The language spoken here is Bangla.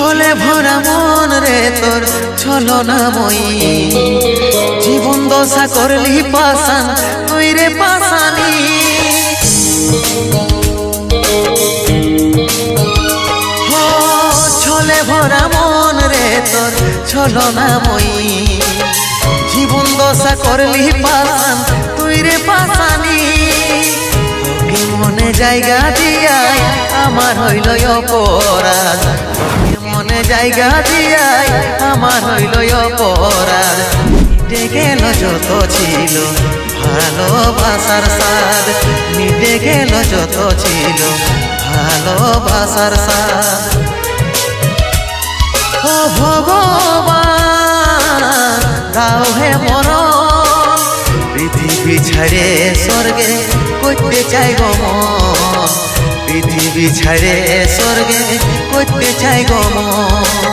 ছলে ভরা মন রে তোর ছলনাময়ী, জীবন দশা করলি পাশান তুই রে পাশানি। ছলে ভরা মন রে তোর ছলনাময়ী, জীবন দশা করলি পাশান তুই রে পাশানি। তোকে মনে জায়গা দিয়াই আমার হইল অপরাধ, মনে জায়গা দিয়াই আমার হইল অপরাধ। মিটে গেল যত ছিল ভালোবাসার স্বাদ, মিটে গেল যত ছিল ভালোবাসার স্বাদ। ও ভগবান দাও হে মরণ, পৃথিবী ছাড়ে স্বর্গে করতে চাই গো মন, পৃথিবী ছাড়ে স্বর্গে করতে চাই গো মন।